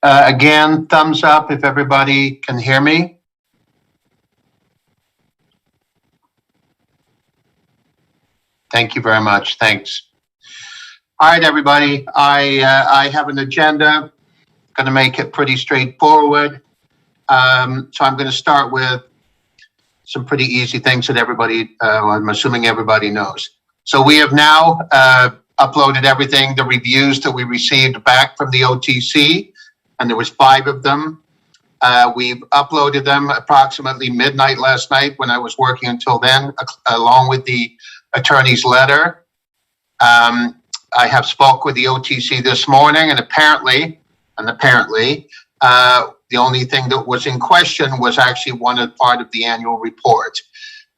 Again, thumbs up if everybody can hear me. Thank you very much. Thanks. All right, everybody. I have an agenda. Going to make it pretty straightforward. So I'm going to start with some pretty easy things that everybody, I'm assuming everybody knows. So we have now uploaded everything, the reviews that we received back from the OTC, and there was 5 of them. We've uploaded them approximately midnight last night when I was working until then, along with the attorney's letter. I have spoke with the OTC this morning, and apparently, the only thing that was in question was actually part of the annual report.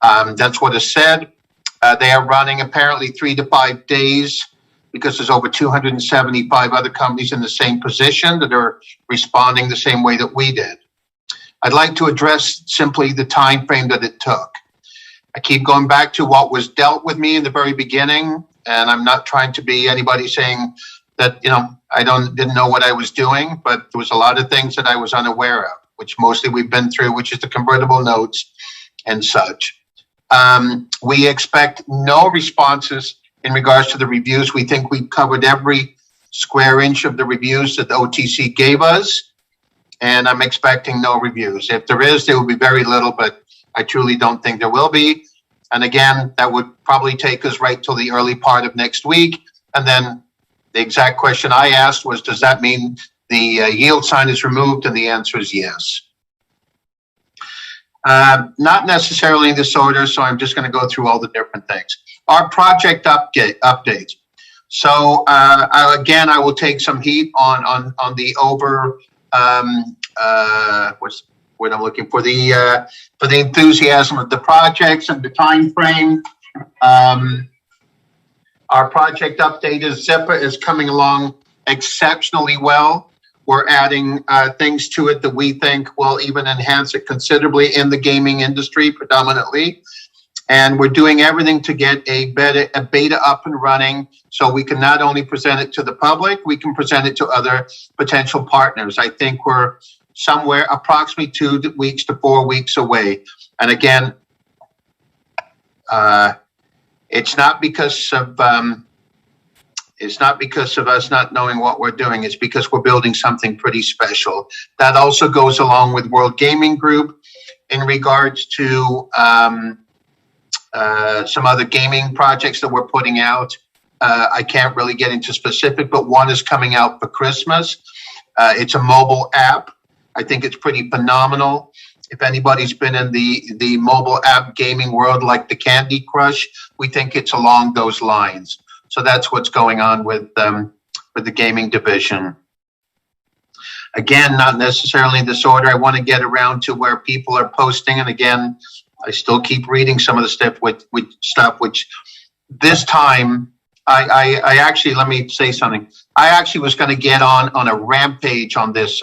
That's what is said. They are running apparently 3 to 5 days because there's over 275 other companies in the same position that are responding the same way that we did. I'd like to address simply the time frame that it took. I keep going back to what was dealt with me in the very beginning, and I'm not trying to be anybody saying that, I didn't know what I was doing, but there was a lot of things that I was unaware of, which mostly we've been through, which is the convertible notes and such. We expect no responses in regards to the reviews. We think we've covered every square inch of the reviews that the OTC gave us, and I'm expecting no reviews. If there is, there will be very little, but I truly don't think there will be. And again, that would probably take us right till the early part of next week. And then the exact question I asked was, does that mean the yield sign is removed? And the answer is yes. Not necessarily in this order, so I'm just going to go through all the different things. Our project update. So again, I will take some heat on the what's what I'm looking for the enthusiasm of the projects and the time frame. Our project update is coming along exceptionally well. We're adding things to it that we think will even enhance it considerably in the gaming industry predominantly. And we're doing everything to get a beta up and running so we can not only present it to the public, we can present it to other potential partners. I think we're somewhere approximately 2 weeks to 4 weeks away. And again, it's not because of us not knowing what we're doing. It's because we're building something pretty special. That also goes along with World Gaming Group in regards to some other gaming projects that we're putting out. I can't really get into specific, but one is coming out for Christmas. It's a mobile app. I think it's pretty phenomenal. If anybody's been in the mobile app gaming world like the Candy Crush, we think it's along those lines. So that's what's going on with the gaming division. Again, not necessarily in this order. I want to get around to where people are posting. And again, I still keep reading some of the stuff which this time I actually, let me say something. I actually was going to get on a rampage on this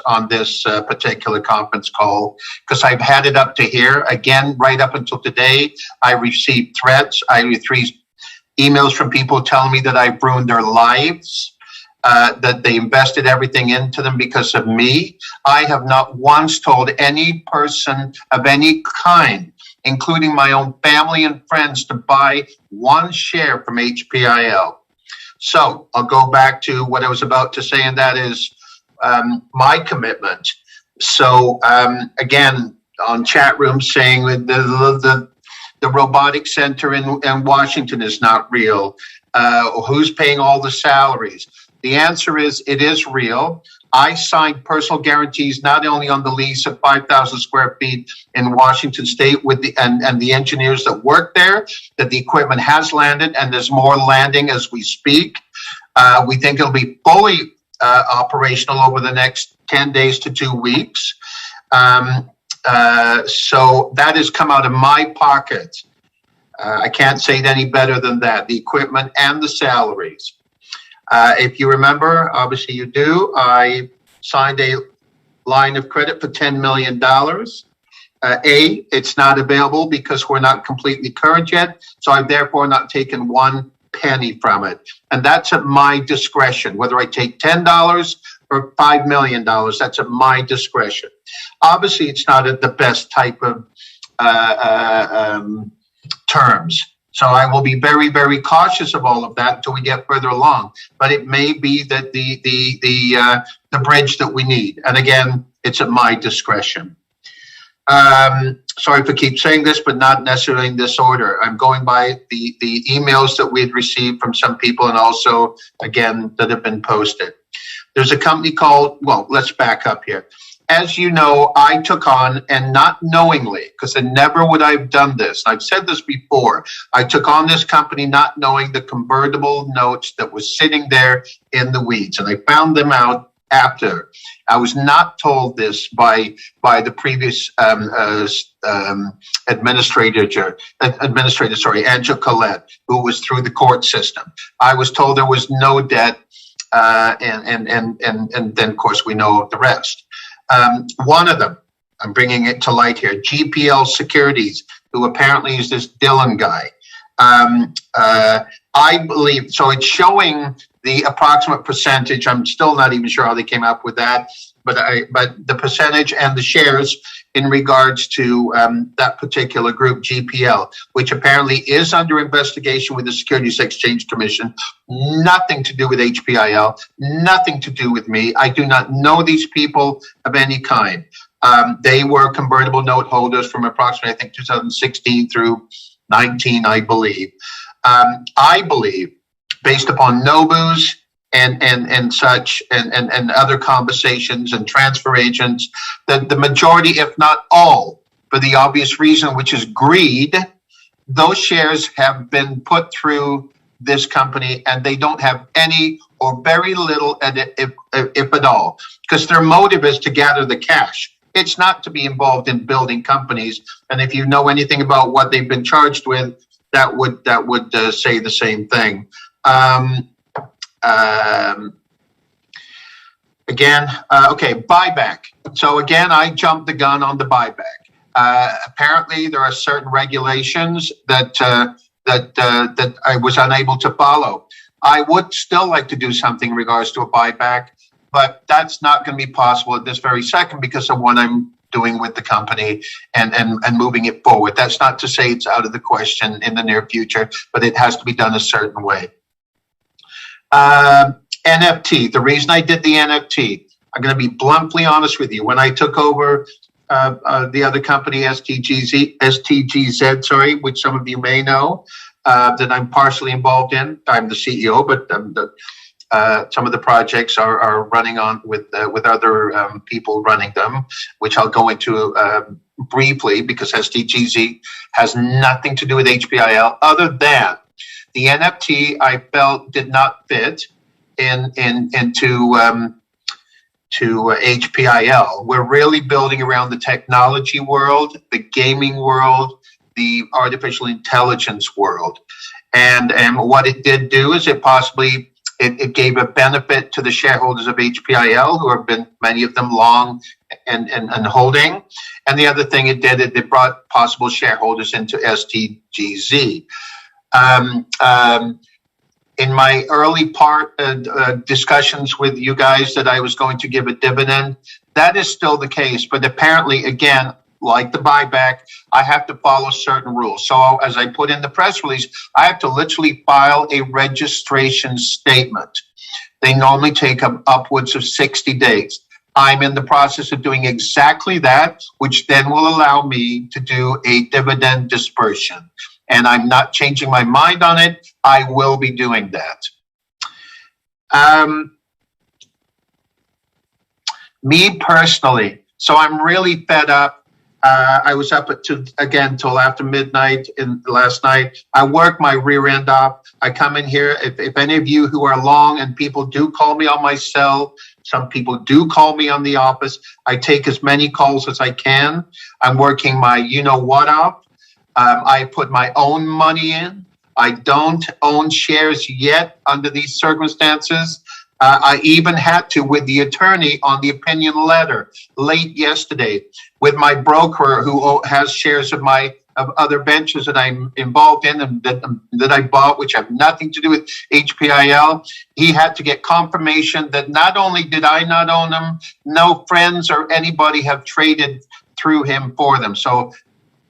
particular conference call because I've had it up to here. Again, right up until today, I received threats. I received emails from people telling me that I've ruined their lives, that they invested everything into them because of me. I have not once told any person of any kind, including my own family and friends, to buy one share from HPIL. So I'll go back to what I was about to say, and that is my commitment. So again, on chat rooms saying the robotic center in Washington is not real. Who's paying all the salaries? The answer is it is real. I signed personal guarantees not only on the lease of 5,000 square feet in Washington State with and the engineers that work there, that the equipment has landed and there's more landing as we speak. We think it'll be fully operational over the next 10 days to 2 weeks. So that has come out of my pocket. I can't say it any better than that, the equipment and the salaries. If you remember, obviously you do, I signed a line of credit for $10 million. It's not available because we're not completely current yet, so I've therefore not taken 1 penny from it. And that's at my discretion, whether I take $10 for $5 million. That's at my discretion. Obviously, it's not at the best type of terms. So I will be very, very cautious of all of that until we get further along. But it may be that the bridge that we need. And again, it's at my discretion. Sorry for keep saying this, but not necessarily in this order. I'm going by the emails that we had received from some people, and also, again, that have been posted. There's a company called, well, let's back up here. As you know, I took on, and not knowingly, because never would I have done this. I've said this before. I took on this company not knowing the convertible notes that was sitting there in the weeds, and I found them out after. I was not told this by the previous administrator, Angela Collette, who was through the court system. I was told there was no debt, and then of course we know the rest. One of them, I'm bringing it to light here, HPIL Securities, who apparently is this Dylan guy. I believe, so it's showing the approximate percentage. I'm still not even sure how they came up with that, but the percentage and the shares in regards to that particular group, HPIL, which apparently is under investigation with the Securities Exchange Commission. Nothing to do with HPIL, nothing to do with me. I do not know these people of any kind. They were convertible note holders from approximately, I think, 2016 through 19, I believe. I believe, based upon Nobu's and such and other conversations and transfer agents, that the majority, if not all, for the obvious reason, which is greed, those shares have been put through this company, and they don't have any or very little, if at all, because their motive is to gather the cash. It's not to be involved in building companies. And if you know anything about what they've been charged with, that would say the same thing. Again, okay, buyback. So again, I jumped the gun on the buyback. Apparently, there are certain regulations that I was unable to follow. I would still like to do something in regards to a buyback, but that's not going to be possible at this very second because of what I'm doing with the company and moving it forward. That's not to say it's out of the question in the near future, but it has to be done a certain way. NFT, the reason I did the NFT, I'm going to be bluntly honest with you. When I took over the other company, STGZ, sorry, which some of you may know, that I'm partially involved in. I'm the CEO, but some of the projects are running on with other people running them, which I'll go into briefly, because STGZ has nothing to do with HPIL other than the NFT I felt did not fit into HPIL. We're really building around the technology world, the gaming world, the artificial intelligence world. And what it did do is it possibly it gave a benefit to the shareholders of HPIL, who have been, many of them, long and holding. And the other thing it did, it brought possible shareholders into STGZ. In my early part discussions with you guys that I was going to give a dividend, that is still the case. But apparently, again, like the buyback, I have to follow certain rules. So as I put in the press release, I have to literally file a registration statement. They normally take upwards of 60 days. I'm in the process of doing exactly that, which then will allow me to do a dividend dispersion. And I'm not changing my mind on it. I will be doing that. Me personally, so I'm really fed up. I was up till after midnight last night. I work my rear end off. I come in here. If any of you who are long, and people do call me on my cell, some people do call me on the office, I take as many calls as I can. I'm working my you-know-what off. I put my own money in. I don't own shares yet under these circumstances. I even had to, with the attorney on the opinion letter late yesterday, with my broker who has shares of my of other ventures that I'm involved in and that I bought, which have nothing to do with HPIL. He had to get confirmation that not only did I not own them, no friends or anybody have traded through him for them. So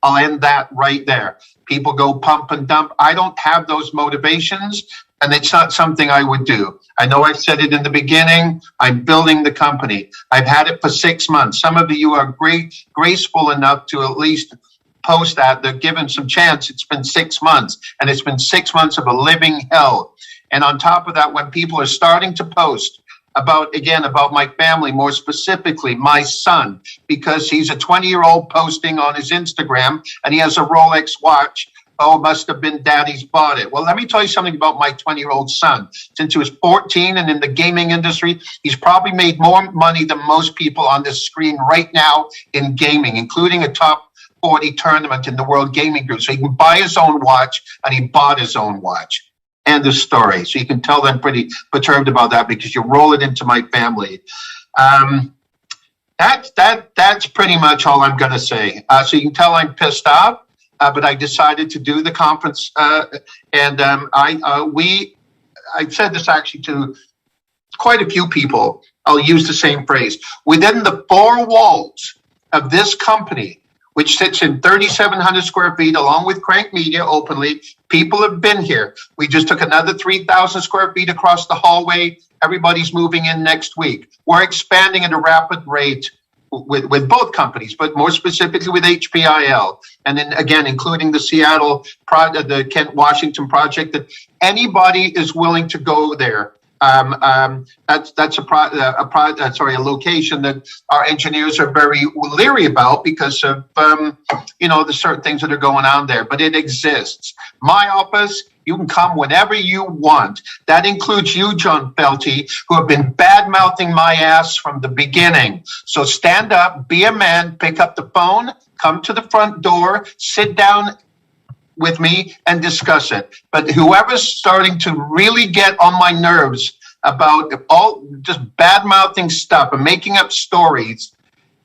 I'll end that right there. People go pump and dump. I don't have those motivations, and it's not something I would do. I know I've said it in the beginning. I'm building the company. I've had it for 6 months. Some of you are graceful enough to at least post that. They're given some chance. It's been 6 months, and it's been 6 months of a living hell. And on top of that, when people are starting to post about my family, more specifically my son, because he's a 20-year-old posting on his Instagram and he has a Rolex watch. Oh, must have been daddy's bought it. Well, let me tell you something about my 20-year-old son. Since he was 14 and in the gaming industry, he's probably made more money than most people on this screen right now in gaming, including a top 40 tournament in the World Gaming Group. So he can buy his own watch, and he bought his own watch. End of story. So you can tell I'm pretty perturbed about that because you roll it into my family. That's pretty much all I'm going to say. So you can tell I'm pissed off, but I decided to do the conference, and I said this actually to quite a few people. I'll use the same phrase. Within the four walls of this company, which sits in 3,700 square feet, along with Crank Media openly. People have been here. We just took another 3,000 square feet across the hallway. Everybody's moving in next week. We're expanding at a rapid rate with both companies, but more specifically with HPIL. And then again, including the Seattle project, the Kent Washington project, that anybody is willing to go there. That's a location that our engineers are very leery about because of the certain things that are going on there. But it exists. My office, you can come whenever you want. That includes you, John Felty, who have been bad-mouthing my ass from the beginning. So stand up, be a man, pick up the phone, come to the front door, sit down with me and discuss it. But whoever's starting to really get on my nerves about all just bad-mouthing stuff and making up stories,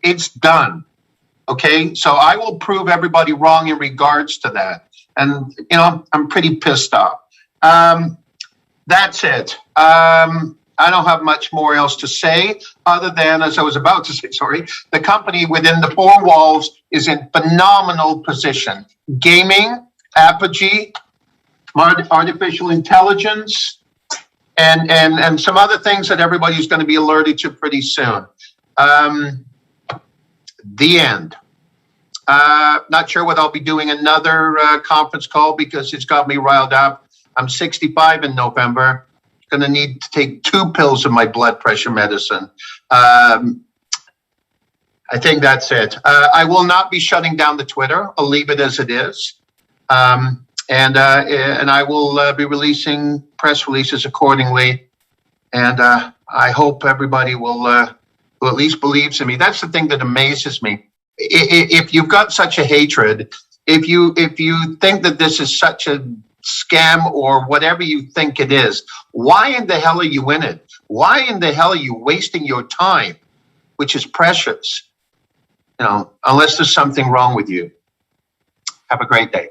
it's done. Okay? So I will prove everybody wrong in regards to that. And, I'm pretty pissed off. That's it. I don't have much more else to say other than, as I was about to say, the company within the four walls is in phenomenal position. Gaming, Apogee, artificial intelligence, and some other things that everybody's going to be alerted to pretty soon. The end. Not sure whether I'll be doing another conference call because it's got me riled up. I'm 65 in November. Going to need to take 2 pills of my blood pressure medicine. I think that's it. I will not be shutting down the Twitter. I'll leave it as it is. And I will be releasing press releases accordingly. And I hope everybody will at least believes in me. That's the thing that amazes me. If you've got such a hatred, if you think that this is such a scam or whatever you think it is, why in the hell are you in it? Why in the hell are you wasting your time, which is precious? Unless there's something wrong with you. Have a great day.